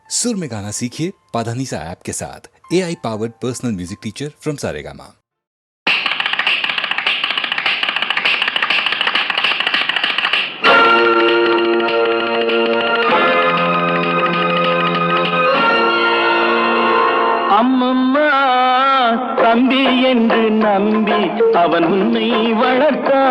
सुर में गाना सीखिए पाधानीसा ऐप के साथ। AI powered personal music teacher from Saregama. அம்மம்மா தம்பி என்று நம்பி அவன் உன்னை வளர்த்தான்.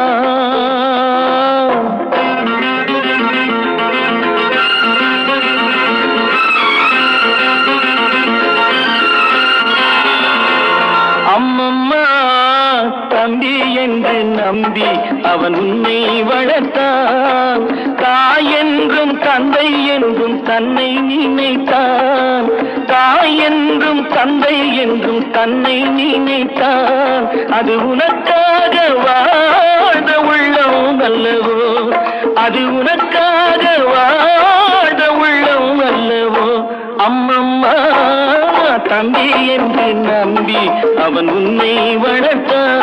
அம்மம்மா தம்பி என்று நம்பி அவன் உன்னை வளர்த்தான். தாய் என்றும் தந்தை என்றும் தன்னை நினைத்தான். தாய் என்றும் தந்தை என்றும் தன்னை நினைத்தான். அது உனக்காக வாழ்ந்த உள்ளம் அல்லவோ, அது உனக்காக வாழ்ந்த உள்ளம் அல்லவோ. அம்மம்மா தம்பி என்று நம்பி அவன் உன்னை வளர்த்தான்.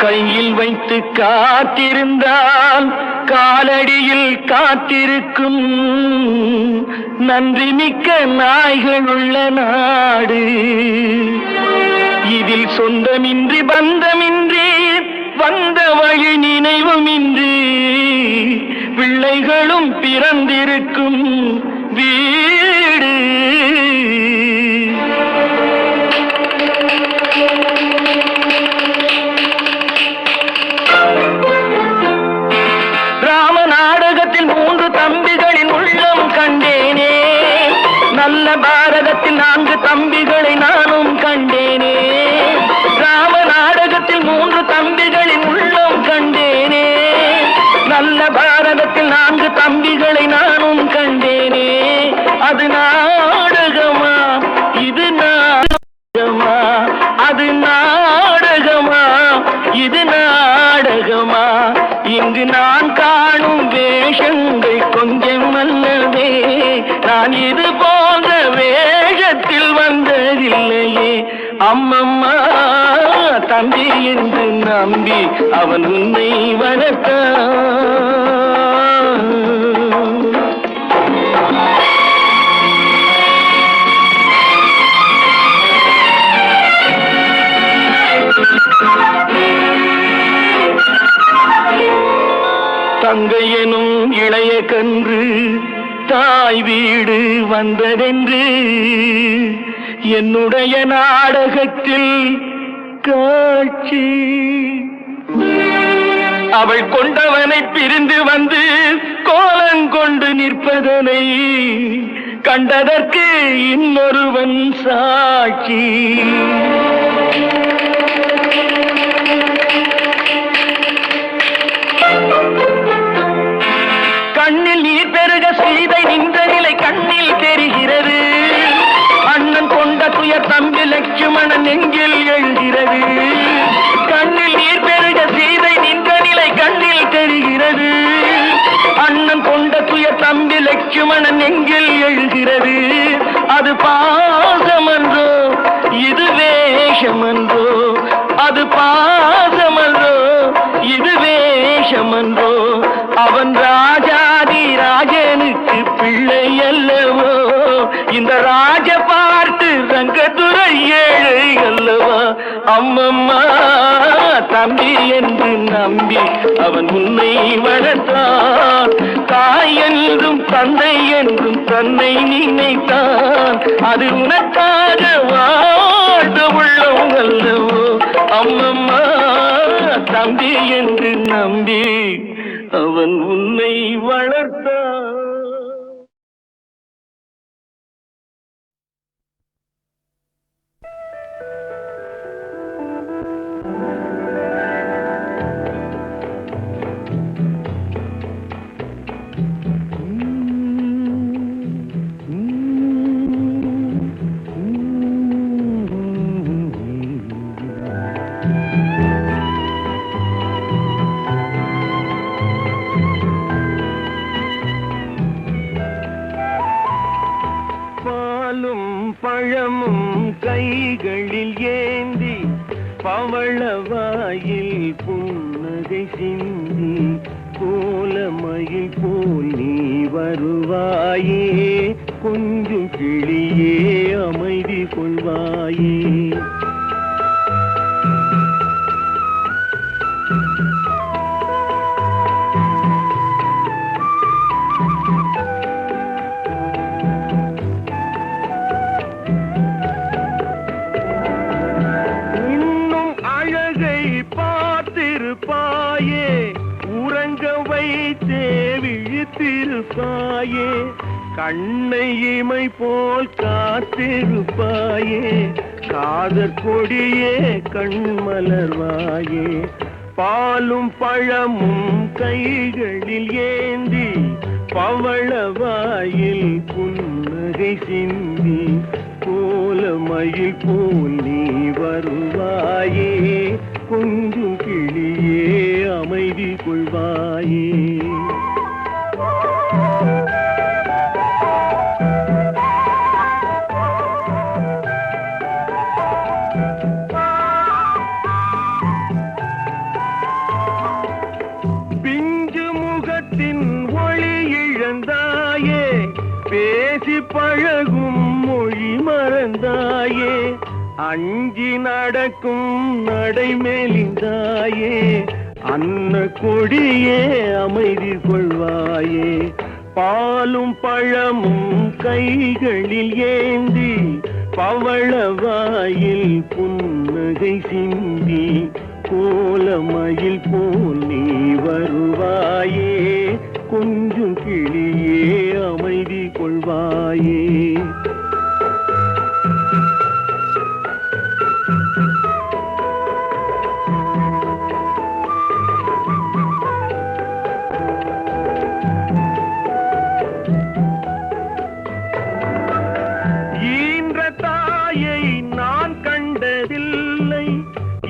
கையில் வைத்து காத்திருந்தால் காலடியில் காத்திருக்கும் நன்றி மிக்க நாய்கள் உள்ள நாடு. இதில் சொந்தமின்றி பந்தமின்றி வந்த வழி நினைவுமின்றி பிள்ளைகளும் பிறந்திருக்கும் வீடு. நாடகத்தில் 3 தம்பிகளின் உள்ளம் கண்டேனே. நல்ல பாரதத்தில் 4 தம்பிகளை நானும் கண்டேனே. ராம நாடகத்தில் 3 தம்பிகளின் உள்ளம் கண்டேனே. நல்ல பாரதத்தில் 4 தம்பிகளை நானும் கண்டேனே. அது நாடகமா, இது நாடகமா, அது நாடகமா, இது நாடகமா. இங்கு நான் காணும் வேஷங்கள் கொஞ்சம் அல்லவே. நான் இது போன்ற வேஷத்தில் வந்ததில்லையே. அம்மம்மா தம்பி என்று நம்பி அவன் உன்னை வளர்த்தான். தங்கையனும் இளைய கன்று தாய் வீடு வந்ததென்று என்னுடைய நாடகத்தில் காட்சி. அவள் கொண்டவனை பிரிந்து வந்து கோலங்கொண்டு நிற்பதனை கண்டதற்கு இன்னொருவன் சாட்சி. கண்ணில் நீர் பெருக சீதை நின்ற நிலை கண்ணில் தெரிகிறது. அண்ணன் கொண்ட துயர் தம்பி லட்சுமணன் நெஞ்சில் எழுகிறது. கண்ணில் நீர் பெருக சீதை நின்ற நிலை கண்ணில் தெரிகிறது. அண்ணன் கொண்ட துயர் தம்பி லட்சுமணன் நெஞ்சில் எழுகிறது. அது பாசமன்றோ, இது வேஷமன்றோ, அது பாசமன்றோ, இது வேஷமன்றோ. அவன் ராஜாதி ராஜனுக்கு பிள்ளை அல்லவோ. இந்த ராஜ பார்த்து ரங்கத்துறை ஏழை அல்லவா. அம்மம்மா தம்பி என்று நம்பி அவன் உன்னை வளர்த்தான். தாய் என்றும் தந்தை என்றும் தன்னை நினைத்தான். அது உனக்காக வாழ்ந்த உள்ளம் அல்லவோ. அம்மம்மா தம்பி என்று நம்பி அவன் உன்னை வளர்த்தான். கைகளில் ஏந்தி பவளவாயில் புன்னகை சிந்தி கோலமயில் போல் நீ வருவாயே கொஞ்சம் கிளியே அமைதி கொள்வாயே பார்த்திருப்பாயே உறங்க வைத்தே விழித்திருப்பாயே கண்ணை இமை போல் காத்திருப்பாயே காதற் கொடியே கண்மலர்வாயே பாலும் பழமும் கைகளில் ஏந்தி பவளவாயில் புன்னகை சிந்தி கோலமயில் போல் நீ வருவாயே கொஞ்சம் கிளியே அமைதி கொள்வாயே பிஞ்சு முகத்தின் ஒளி இழந்தாயே பேசி பழகும் மொழி மறந்தாயே அஞ்சி நடக்கும் நடைமேலிந்தாயே அன்ன கொடியே அமைதி கொள்வாயே பாலும் பழமும் கைகளில் ஏந்தி பவளவாயில் புன்னகை சிந்தி கோலமயில் போல் நீ வருவாயே கொஞ்சம் கிளியே அமைதி கொள்வாயே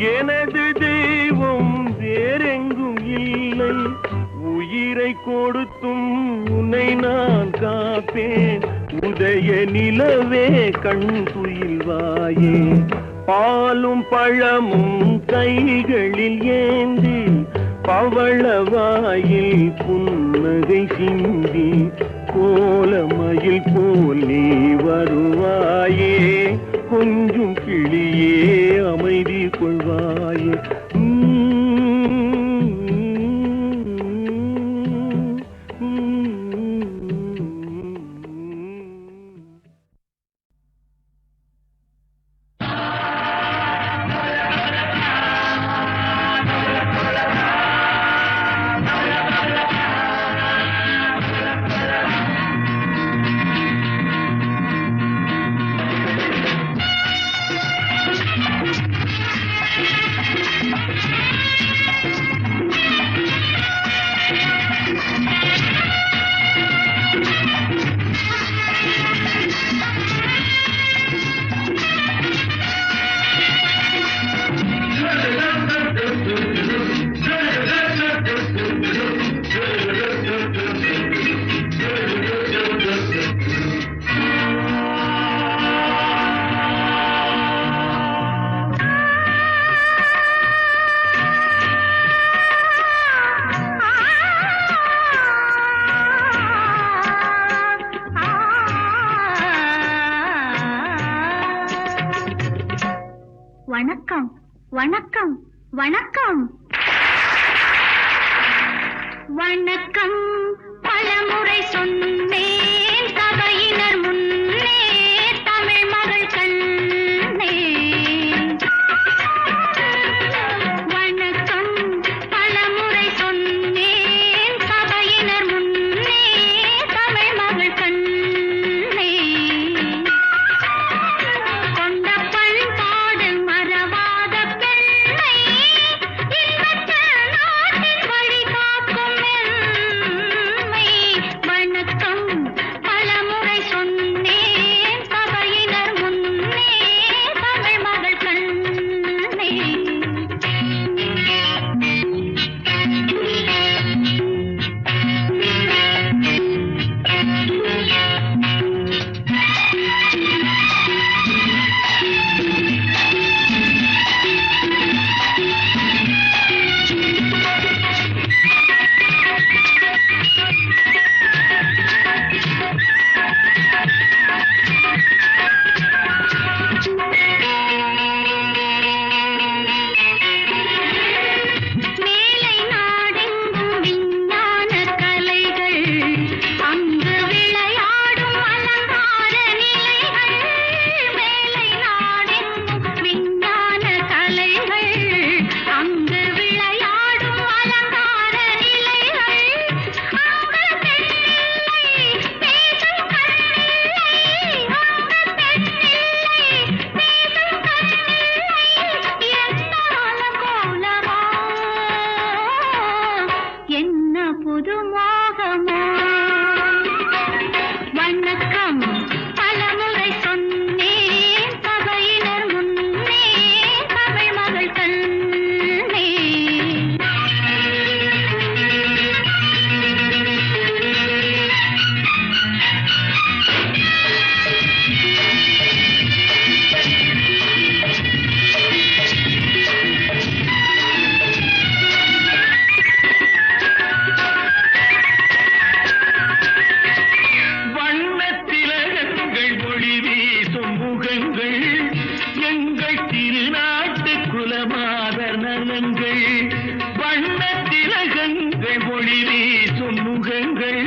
எனது தெய்வம் வேறெங்கும் இல்லை உயிரை கொடுத்தும் உன்னை நான் காப்பேன் உதய நிலவே கண் துயில்வாயே பாலும் பழமும் கைகளில் ஏந்தி பவளவாயில் புன்னகை சிந்தி கோலமயில் போல் நீ வருவாயே கொஞ்சம் கிளியே அமைதி கொள்வாயே வணக்கம் வணக்கம் வணக்கம் வணக்கம் பலமுறை சொன்னேன் சபையினர் முன்னே தமிழ் மகள் கண்ணே வணக்கம் பலமுறை சொன்னேன் சபையினர் முன்னே தமிழ் மகள் கண்ணே கொண்ட பண்பாடு மறவாத பெண்ணை இன்பத்த நாட்டின் வழி காக்கும் எம்மை வணக்கம் சுகங்கள்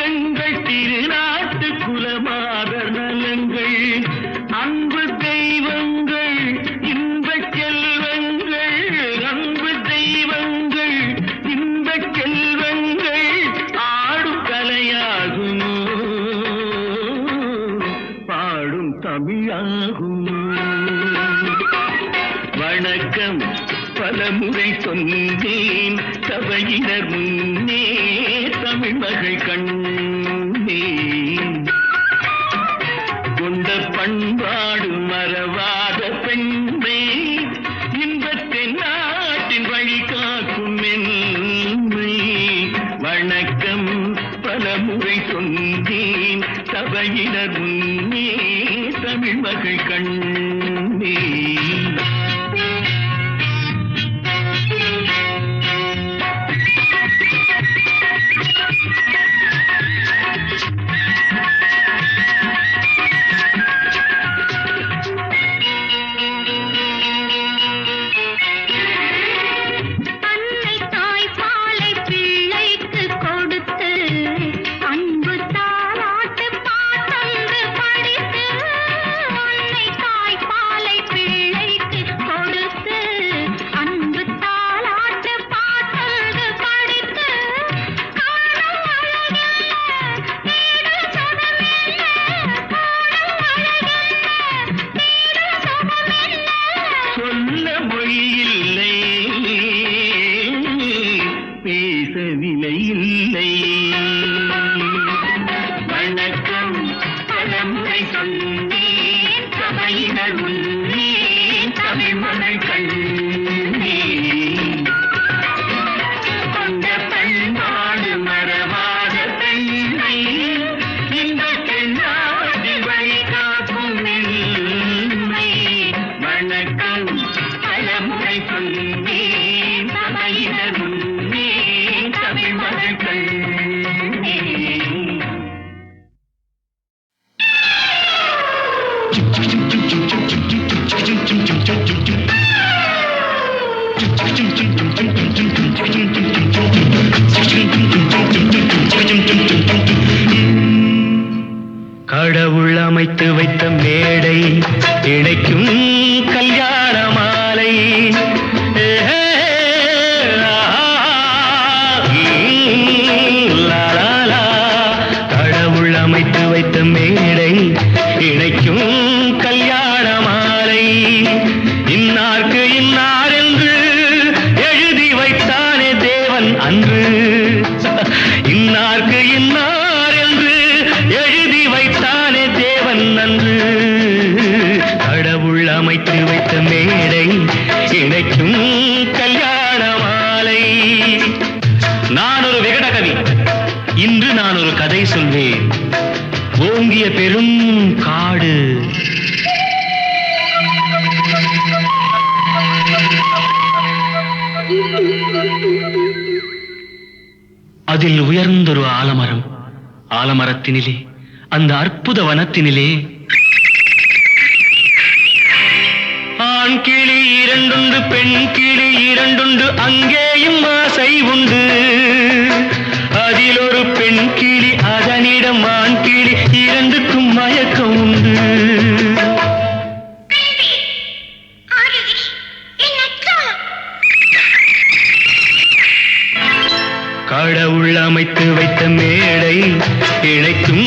எங்கள் திருநாட்டு குலமாதர் நலங்கள் அன்பு தெய்வங்கள் இன்பச் செல்வங்கள் அன்பு தெய்வங்கள் இன்பச் செல்வங்கள் ஆடும் கலையாகுமோ பாடும் தமிழாகுமோ வணக்கம் பலமுறை சொன்னேன் சபையினர் முன்னே தமிழ் மகள் கண்ணே கொண்ட பண்பாடு மறவாத பெண்மை இன்பத்தின் நாட்டின் வழி காக்கும் மென்மை வணக்கம் பலமுறை சொன்னேன் சபையினர் முன்னே தமிழ் மகள் கண்ணே கடவுள் அமைத்து வைத்த மேடை இணைக்கும் கல்யாண மாலை கடவுள் அமைத்து வைத்த மேடை இணைக்கும் கல்யாண மாலை இன்னார்க்கு இன்னார் என்று எழுதி வைத்தானே தேவன் அன்று இன்னார்க்கு இன்னார் என்று எழுதி வைத்தானே தேவன் அன்று கடவுள் அமைத்து வைத்த மேடை இணைக்கும் கல்யாண மாலை நான் ஒரு விகடகவி இன்று நான் ஒரு கதை சொல்வேன் ஓங்கிய பெரும் காடு அதில் உயர்ந்தொரு ஆலமரம் ஆலமரத்தினிலே அந்த அற்புத வனத்தினிலே ஆண் கிளி இரண்டுண்டு பெண் கிளி இரண்டுண்டு அங்கேயும் ஆசை உண்டு அதில் ஒரு பெண் கிளி அதனிடம் ஆண் கிளி இரண்டுக்கும் மயக்கம் உண்டு கடவுள் அமைத்து வைத்த மேடை இணைக்கும்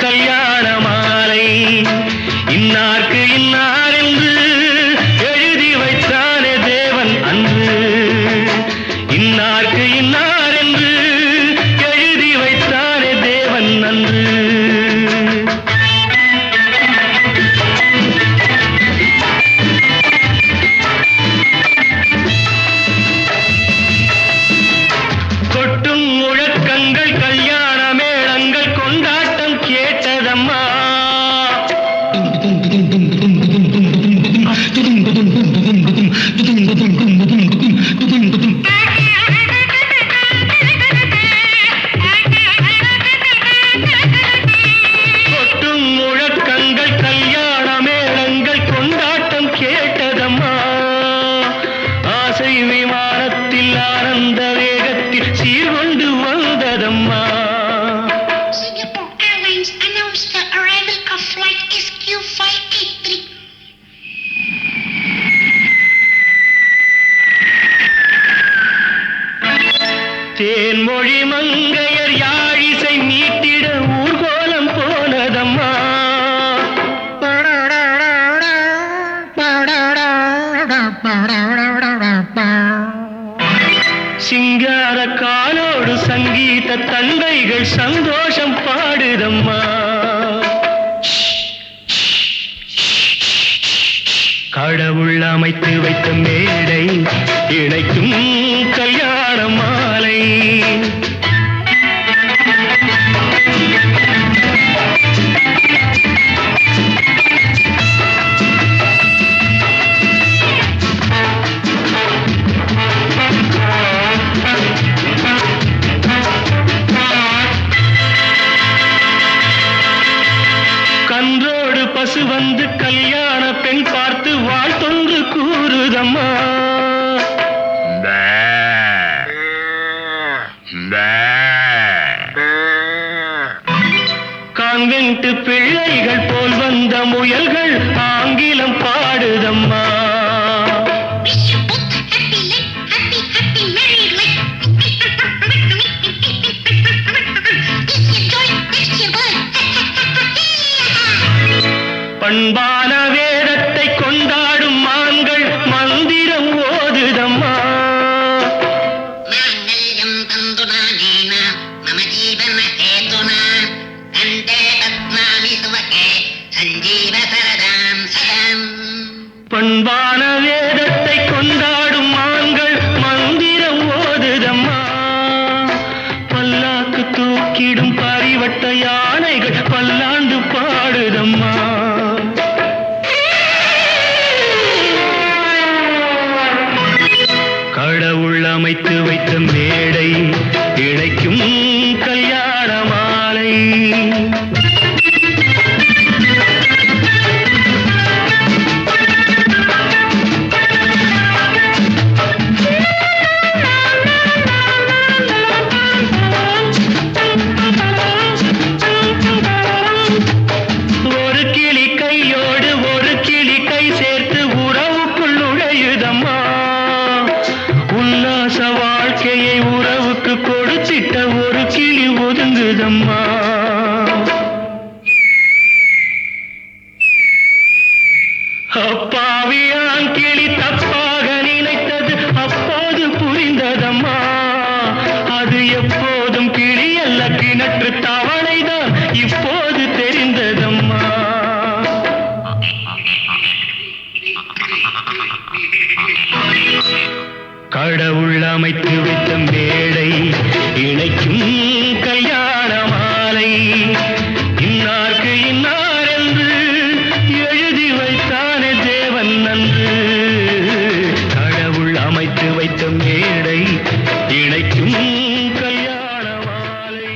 கல்யாண மாலை இன்னார்க்கு இன்னார் என்று எழுதி வைத்தானே தேவன் அன்று இன்னார்க்கு இன்னார் என்று எழுதி வைத்தானே தேவன் அன்று கொட்டும் முழக்கங்கள் கல்யாண மேளங்கள் கொண்டாட்டம் கேட்டதம்மா வைத்த தந்தைகள் சந்தோஷம் பாடுதம்மா. கடவுள் அமைத்து வைத்த மேடை இணைக்கும் கல்யாண மாலை. கன்றோடு பசு வந்து கல்யாண பெண் பார்த்து வாழ்த்தொன்று கூறுதம்மா. கான்வென்ட் பிள்ளைகள் போல் வந்த முயல்கள் ஆங்கிலம் பாடுதம்மா. பண்பான வேதத்தை கொண்டாடும் மான்கள் மந்திரம் ஓதுதம்மா. பண்பான வேதத்தை கொண்டாடும் மான்கள் மந்திரம் ஓதுதம்மா. பல்லாக்கு தூக்கிடும் பரிவட்ட யானைகள் பல்லாண்டு பாடுதம்மா. கடவுள் அமைத்து வைத்த மேடை இணைக்கும் கல்யாண மாலை. ஒரு கிளி கையோடு ஒரு கிளி கை சேர்த்து உறவுக்குள் நுழையுதம்மா. உல்லாச வாழ்க்கையை உறவுக்கு கொடுத்திட்ட ஒரு கிளி ஒதுங்குதம்மா. அப்பாவியான் கிளி தப்பாக நினைத்தது அப்போது புரிந்ததம்மா. அது எப்போதும் கிளி அல்ல கிணற்று தவளைதான் இப்போது தெரிந்ததம்மா. கடவுள் அமைத்து வைத்த மேடை இணைக்கும் கல்யாண மாலை. இன்னார்க்கு இன்னார் என்று எழுதி வைத்தானே தேவன் நன்று. கடவுள் அமைத்து வைத்த மேடை இணைக்கும் கல்யாண மாலை.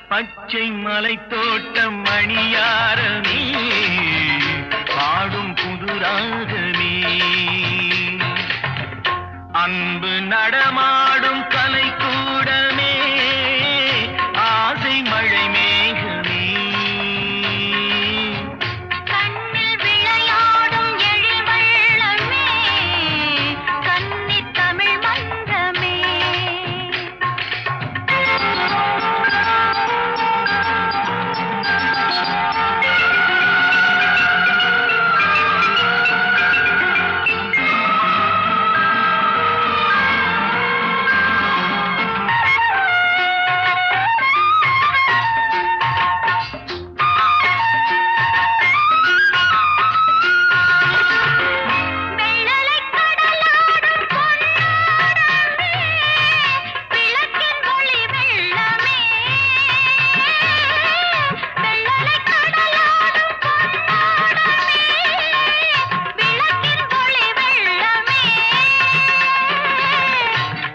பச்சை மலை தோட்டம் மணியாரமே பாடும் புதுராகமே அன்பு நடமாடும் கலைக்கூடமே ஆசை மழை மேகமே கண்ணில் விளையாடும் எழில் வெள்ளமே கன்னித் தமிழ் மன்றமே வெள்ளலைக் கடலாடும் பொன்னோடமே விளக்கின் ஒளி வெள்ளமே வெள்ளலைக் கடலாடும் பொன்னோடமே விளக்கின் ஒளி வெள்ளமே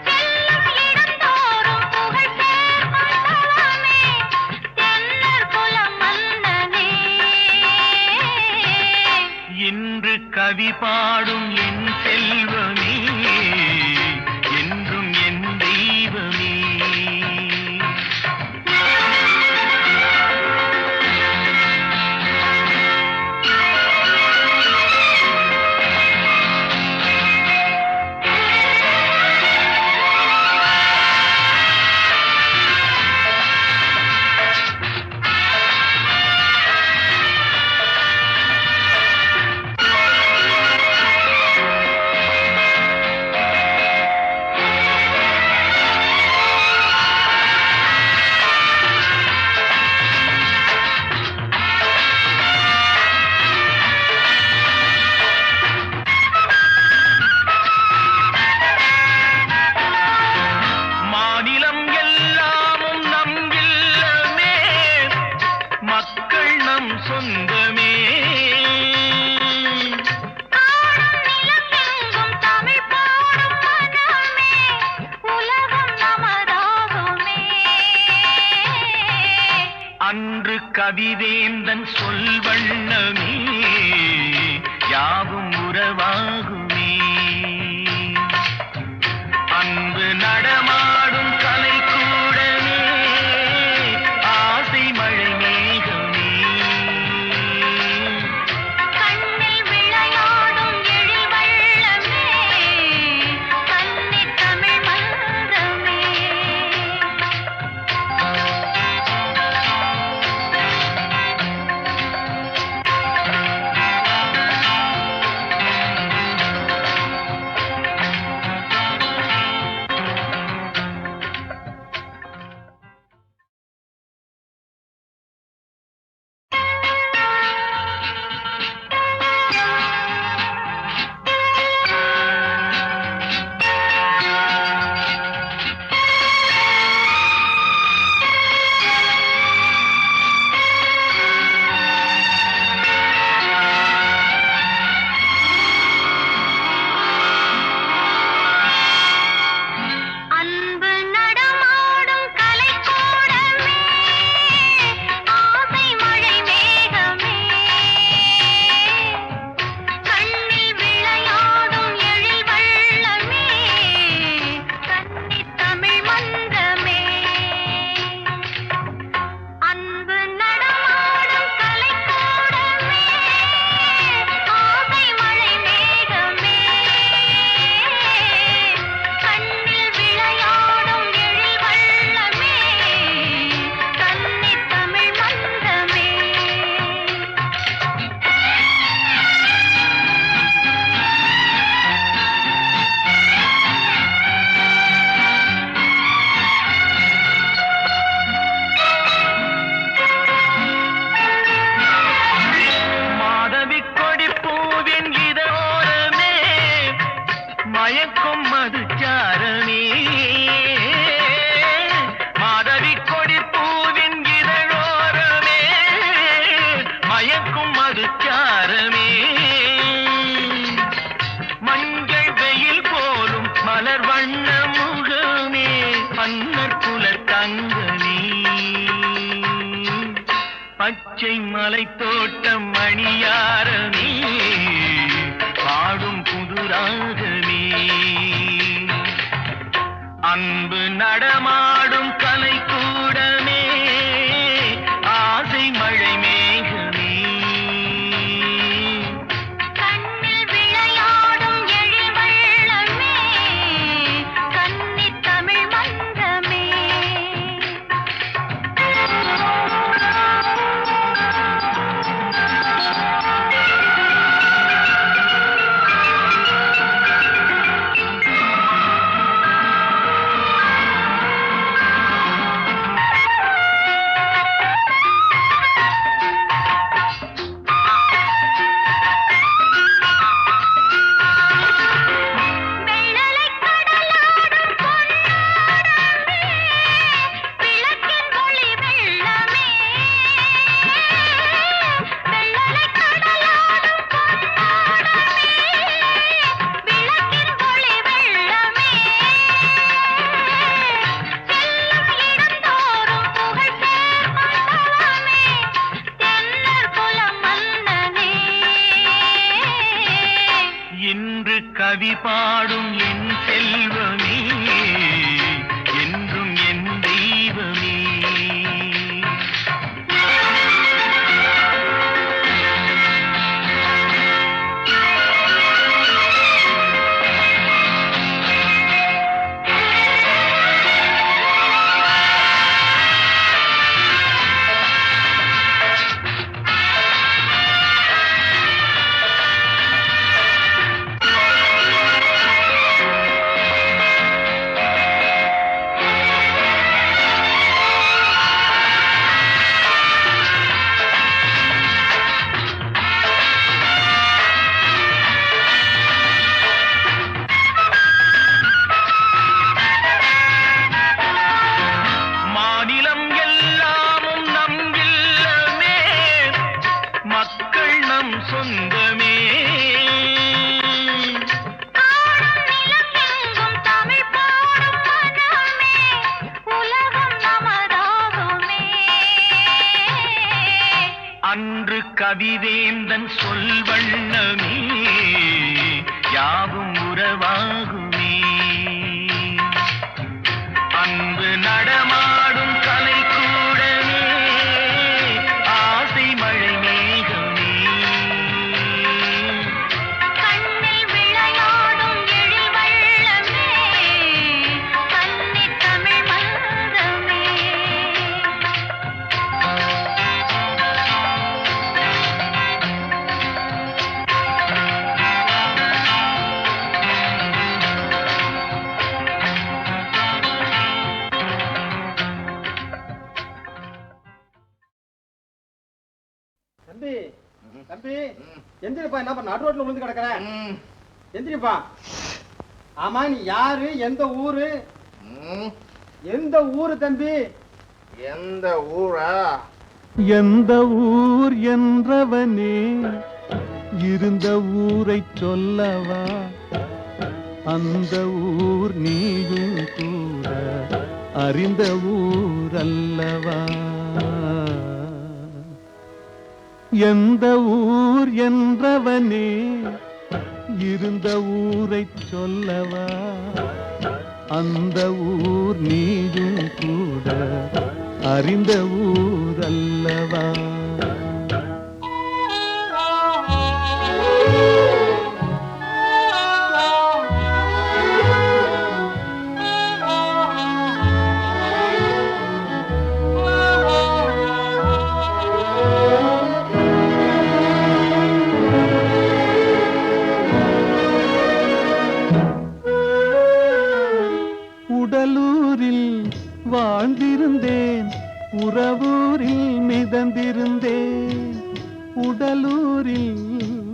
செல்லும் இடந்தோறும் புகழ் சேர்மண்டலமே தென்னர் குலம் மன்னனே இன்று கவி பாடும் என் செல்வமே என்றும் என் தெய்வமே மாநிலம் எல்லாமும் நம் இல்லமே மக்கள் நம் சொந்தமே காணும் நிலம் எங்கும் தமிழ் பாடும் மனமே உலகம் நமதாகுமே அன்று கவிவேந்தன் சொல் வண்ணமே யாவும் உறவாகுமே அன்பு நடமாடும் கலைக்கூடமே ஆசை மழை மேகமே கண்ணில் விளையாடும் எழில் வெள்ளமே கன்னித் தமிழ் மன்றமே அன்பு நடமாடும் கலைக்கூடமே ஆசை மழை மேகமே கண்ணில் விளையாடும் எழில் வெள்ளமே கன்னித் தமிழ் மன்றமே அன்பு நடமாடும் கலைக்கூடமே ஆசை மழை மேகமே கண்ணில் விளையாடும் எழில் வெள்ளமே கன்னித் தமிழ் மன்றமே மாதவி கொடி பூவின் இதழோரமே மயக்கும் மதுச்சாரமே மாதவி கொடி பூவின் இதழோரமே மயக்கும் மதுச்சாரமே மஞ்சள் வெயில் போலும் மலர் வண்ண முகமே பன்னர் குல தங்கமே பச்சை மலை தோட்டம் மணியாரமே பாடும் புதுராகமே அன்பு நடமாடும் கலை கூடமே ஆசை மழை மேகமே கண்ணில் விளையாடும் எழில் வெள்ளமே கன்னித் தமிழ் மன்றமே வெள்ளலைக் கடலாடும் பொன்னாடமே விளக்கின் ஒளி வெள்ளமே வெள்ளலைக் கடலாடும் பொன்னாடமே விளக்கின் ஒளி வெள்ளமே செல்லும் இடந்தோறும் புகழ் சேர்மந்தவமே தென்னல் குலம் மன்னனே இன்று கவி பாடும் என் செல்வமே என்றும் என் தெய்வமே மாநிலம் எல்லாமும் நம் இல்லமே மக்கள் நம் சொந்தமே ஆடும் நிலம் எங்கும் தமிழ் பாடும் மனமே உலகம் நமதாகுமே அன்று கவிவேந்தன் சொல் வண்ணமே யாவும் உறவாகுமே அன்பு நடமாடும் கலை கூடமே ஆசை மழை மேகமே கண்ணில் விளையாடும் எழில் வெள்ளமே கன்னித் தமிழ் மன்றமே தம்பி தம்பி எந்திரிப்பா, என்ன பண்ண நடு ரோட்ல விழுந்து கிடக்குறேன். எந்திரிப்பா. ஆமா, நீ யாரு, எந்த ஊரு? எந்த ஊரு தம்பி? எந்த ஊரா? எந்த ஊர் என்றவனே இருந்த ஊரை சொல்லவா, அந்த ஊர் நீயும் கூட அறிந்த ஊர் அல்லவா. எந்த ஊர் என்றவனே இருந்த ஊரை சொல்லவா, அந்த ஊர் நீயும் கூட அறிந்த ஊர் அல்லவா. உடலூரில் வாழ்ந்திருந்தேன், உறவூரில் மிதந்திருந்தேன். உடலூரில்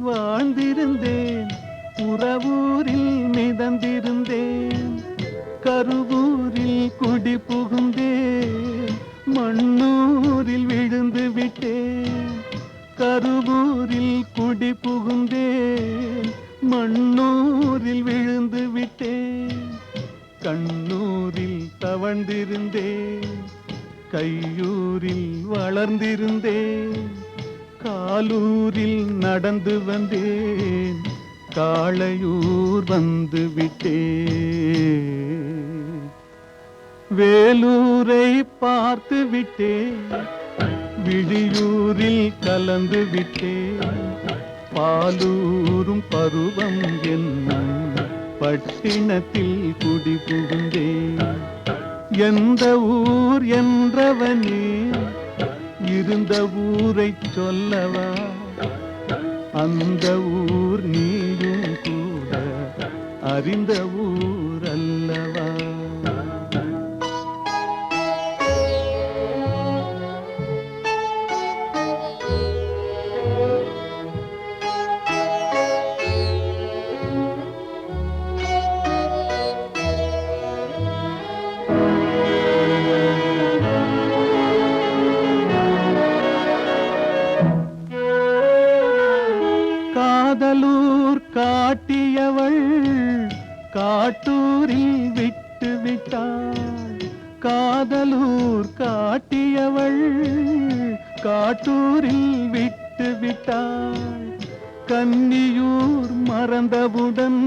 வாழ்ந்திருந்தேன், உறவூரில் மிதந்திருந்தேன். கருவூரில் குடி புகுந்தேன், மண்ணூரில் விழுந்து விட்டேன். கருவூரில் குடி புகுந்தேன், மண்ணூரில் விழுந்து விட்டேன். கண்ணூரில் தவழ்ந்திருந்தேன், கையூரில் வளர்ந்திருந்தேன். காலூரில் நடந்து வந்தேன், காளையூர் வந்து விட்டேன். வேலூரை பார்த்து விட்டேன், விழியூரில் கலந்து விட்டேன், பாலூரும் பருவம் என்னும் பட்டினத்தில் குடி புகுந்தேன். எந்த ஊர் என்றவனே இருந்த ஊரை சொல்லவா, அந்த ஊர் நீயும் கூட அறிந்த ஊர் அல்லவா. காதலூர் காட்டியவள் காட்டூரில் விட்டு விட்டாள், காதலூர் காட்டியவள் காட்டூரில் விட்டு விட்டாள். கன்னியூர் மறந்தவுடன்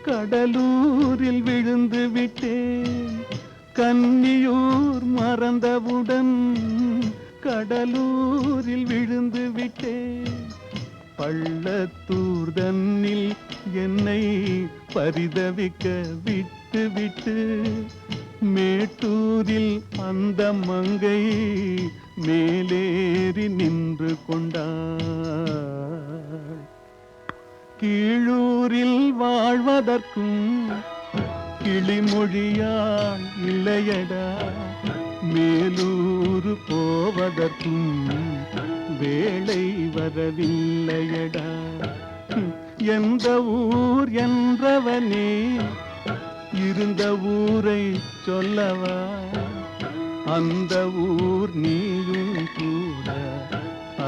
கடலூரில் விழுந்து விட்டேன், கன்னியூர் மறந்தவுடன் கடலூரில் விழுந்து விட்டேன். பள்ளத்தூர் தன்னில் என்னை பரிதவிக்க விட்டு விட்டு மேட்டூரில் அந்த மங்கை மேலேறி நின்று கொண்டாள். கீழூரில் வாழ்வதற்கும் கிளிமொழியாள் இல்லையடா, மேலூர் போவதற்கும் வேளை வரவில்லையடா. எந்த ஊர் என்றவனே இருந்த ஊரை சொல்லவா, அந்த ஊர் நீயும் கூட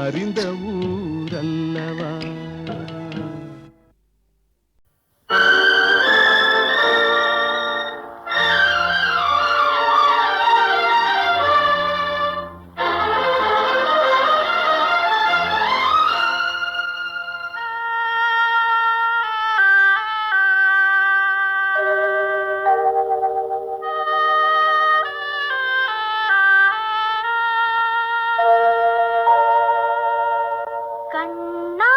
அறிந்த ஊர் அல்லவா. கண்ணா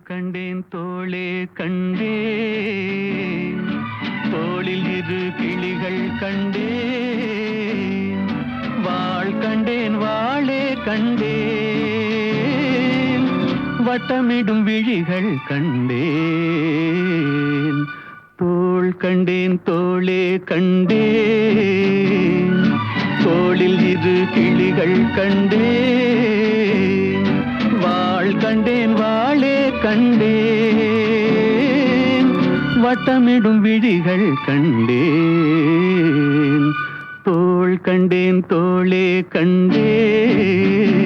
கண்டேன் தோளே கண்டேன், தோளில் இரு கிளிகள் கண்டேன், வாள் கண்டேன் வாளே கண்டேன், வட்டமிடும் விழிகள் கண்டேன், தோள் கண்டேன் தோளே கண்டேன், தோளில் இரு கிளிகள் கண்டேன், வாள் கண்டேன் வாளே கண்டேன், வட்டமிடும் விழிகள் கண்டேன், தோள் கண்டேன் தோளே கண்டேன்.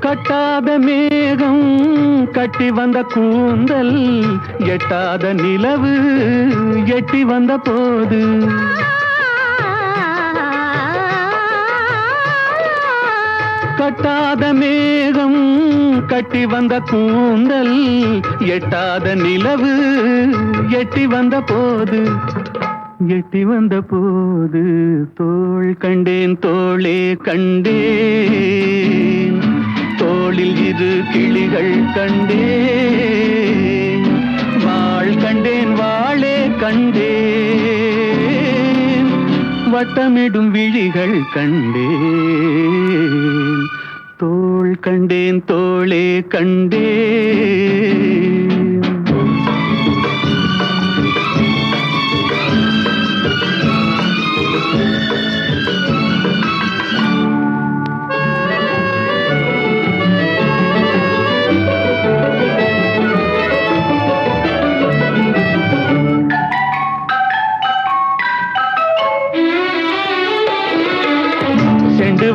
கட்டாத மேகம் கட்டி வந்த கூந்தல், எட்டாத நிலவு எட்டி வந்த போது, கட்டாத மேகம் கட்டி வந்த கூந்தல், எட்டாத நிலவு எட்டி வந்த போது, எட்டி வந்த போது, தோள் கண்டேன் தோளே கண்டேன், தோளில் இரு கிளிகள் கண்டேன், வாள் கண்டேன் வாளே கண்டேன், வட்டமிடும் விழிகள் கண்டேன், தோள் கண்டேன் தோளே கண்டேன்.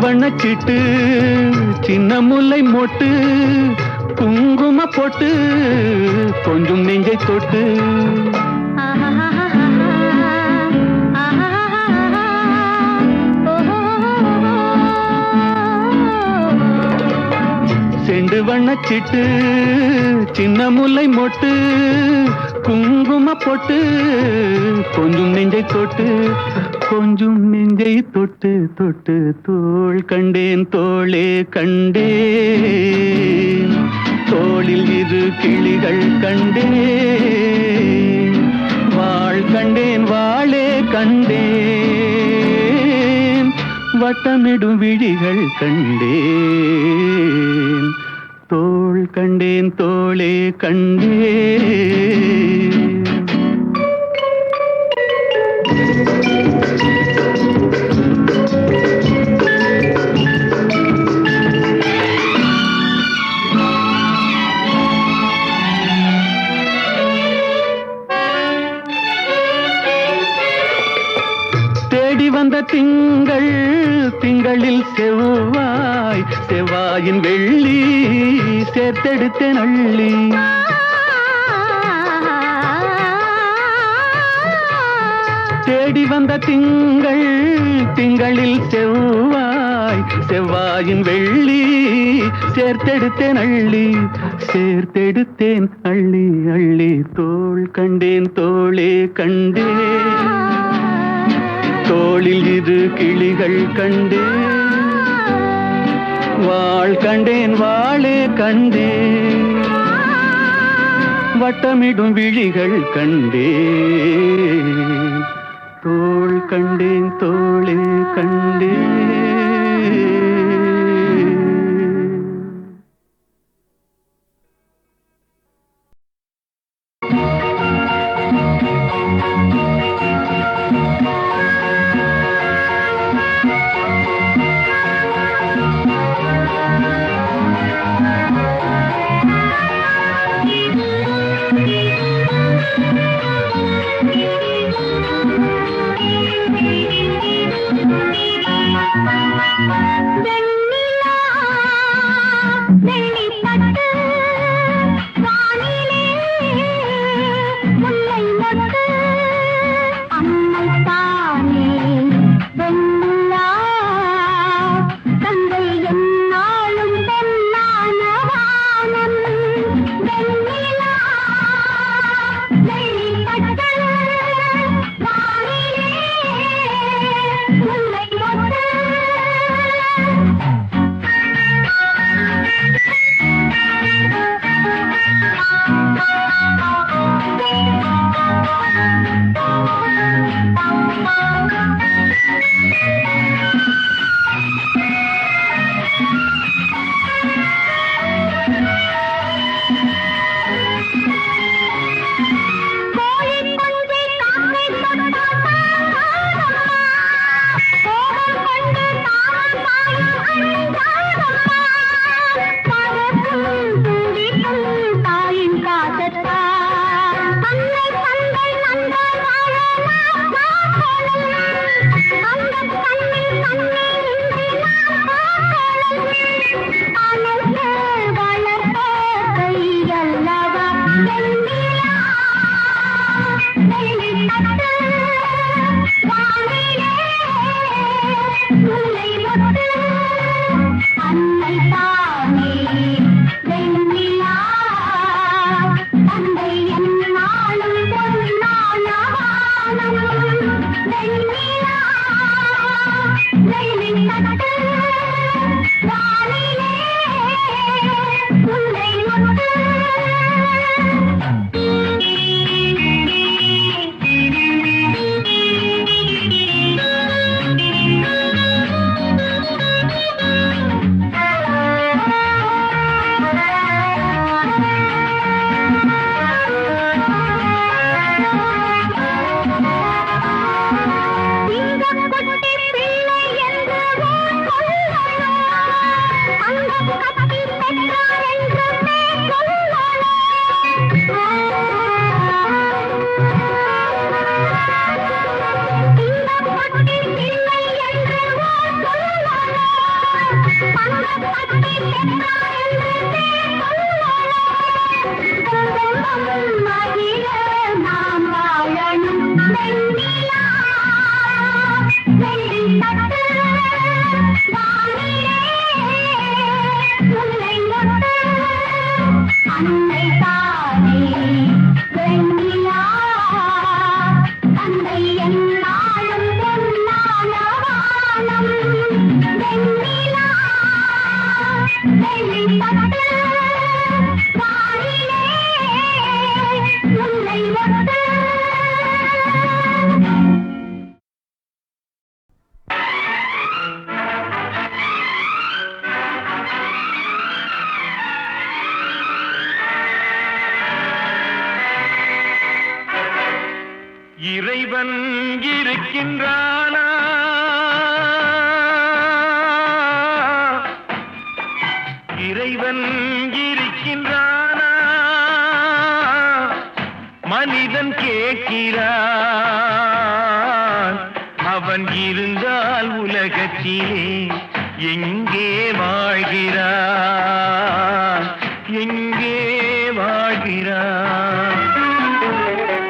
வண்ணச்சிட்டு சின்ன முல்லை மொட்டு, குங்கும போட்டு கொஞ்சம் நெஞ்சை தொட்டு, செண்டு வண்ணச்சிட்டு சின்ன முல்லை மொட்டு, குங்கும போட்டு கொஞ்சம் நெஞ்சை தொட்டு, கொஞ்சம் நெஞ்சை தொட்டு தொட்டு, தோள் கண்டேன் தோளே கண்டேன், தோளில் இரு கிளிகள் கண்டேன், வாள் கண்டேன் வாளே கண்டேன், வட்டமிடும் விழிகள் கண்டேன், தோள் கண்டேன் தோளே கண்டேன். தேடி வந்த திங்கள், திங்களில் செவ்வாய், செவ்வாயின் வெள்ளி சேர்த்தெடுத்தேன் அள்ளி, தேடி வந்த திங்கள், திங்களில் செவ்வாய், செவ்வாயின் வெள்ளி சேர்த்தெடுத்தேன் அள்ளி, சேர்த்தெடுத்தேன் அள்ளி அள்ளி, தோள் கண்டேன் தோளே கண்டேன், தோளில் இரு கிளிகள் கண்டேன், வாள் கண்டேன் வாளே கண்டேன், வட்டமிடும் விழிகள் கண்டேன், தோள் கண்டேன் தோளே கண்டேன். இறைவன் இருக்கின்றானா? இறைவன் இருக்கின்றானா? மனிதன் கேட்கிறான். அவன் இருந்தால் உலகத்திலே எங்கே வாழ்கிறான்? எங்கே வாழ்கிறான்?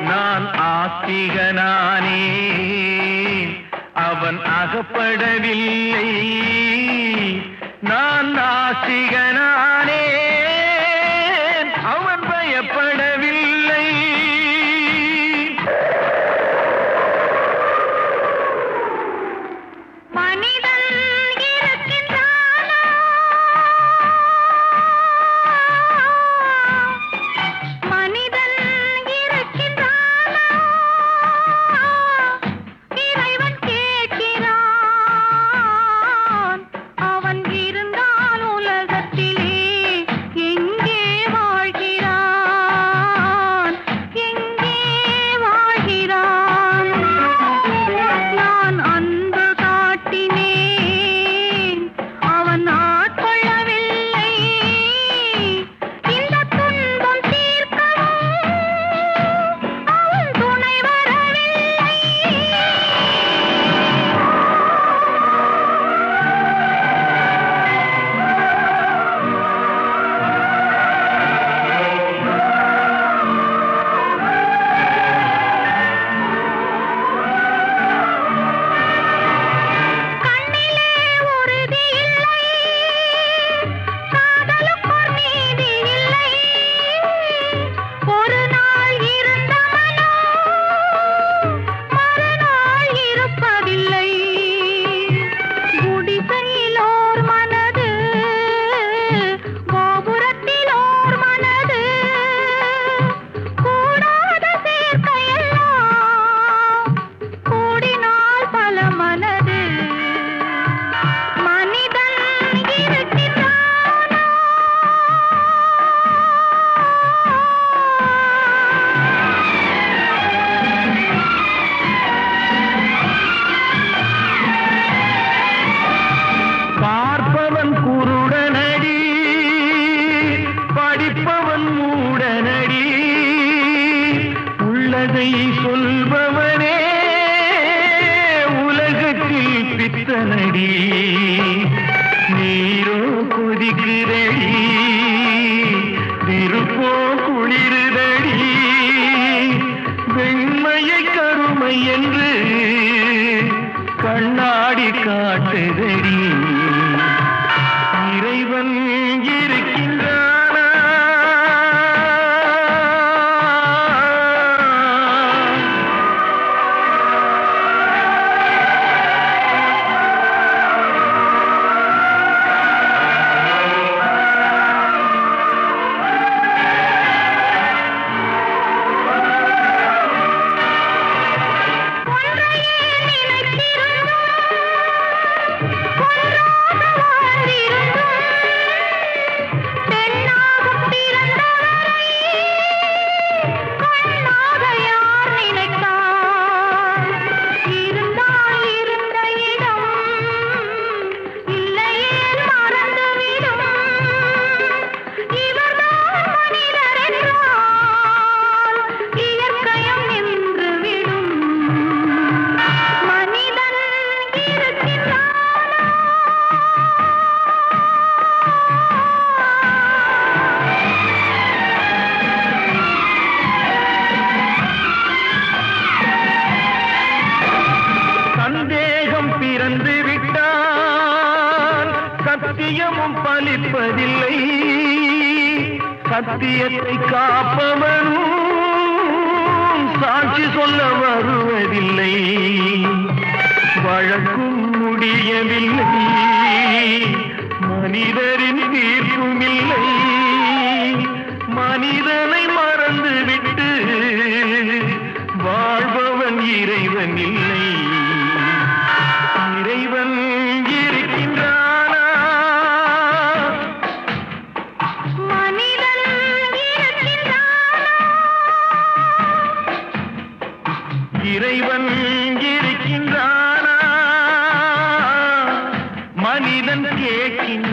நான் ஆத்திகனானே, அவன் அகப்படவில்லை. நான் நாஸ்திகனானே, அவன் பயப்படவில்லை. மனிதன் இருக்கின்றானா? மனிதன் இருக்கின்றானா? இறைவன் கேட்கிறான். அவன் இருந்தால் உலகத்திலே எங்கே வாழ்கிறான்? எங்கே வாழ்கிறான்? நான் அன்பு காட்டினேன், அவன் ஆட்கொள்ளவில்லை. இந்த துன்பம் தீர்க்கவும் அவன் துணை வரவில்லை. கண்ணிலே உறுதி இல்லை, காதலுக்கோர் நீதி இல்லை. ஒரு நாள் இருந்த மனம் மறுநாள் இருப்பதில்லை. குடிசையிலோர் மனது, கோபுரத்திலோர் மனது, கூடாத சேர்க்கையெல்லாம் கூடினால் பல மனது. மனிதன் இருக்கின்றானா? பார்ப்பவன் குருடனடி, படிப்பவன் மூடனடி. உள்ளதை சொல்பவனே உலகத்தில் பித்தனடி. நீரோ கொதிக்குதடி, நெருப்போ குளிருதடி. வெண்மையை கருமை என்று கண்ணாடி காட்டுதடி. இறைவன் இருக்கின்றானா? ஒன்றையே நினைத்திருந்தோம், ஒன்றாக வாழ்ந்திருந்தோம். பெண்ணாகப் பிறந்தவரை கண்ணாக யார் நினைத்தார்? இருந்தால் இருந்த இடம் இல்லையேல் மறந்துவிடும். இவர்தான் மனிதர் என்றால் இயற்கையும் நின்றுவிடும். மனிதன் இருக்கின்றானா? சந்தேகம் பிறந்து விட்டால் சத்தியமும் பலிப்பதில்லை. சத்தியத்தை காப்பவனும் சாட்சி சொல்ல வருவதில்லை. வழக்கும் முடியவில்லை, மனிதரின் தீர்ப்பும் இல்லை. மனிதனை மறந்துவிட்டு வாழ்பவன் இறைவன் இல்லை. இறைவன் இருக்கின்றானா? மனிதன் இருக்கின்றானா? உந்தன் பேச்சின்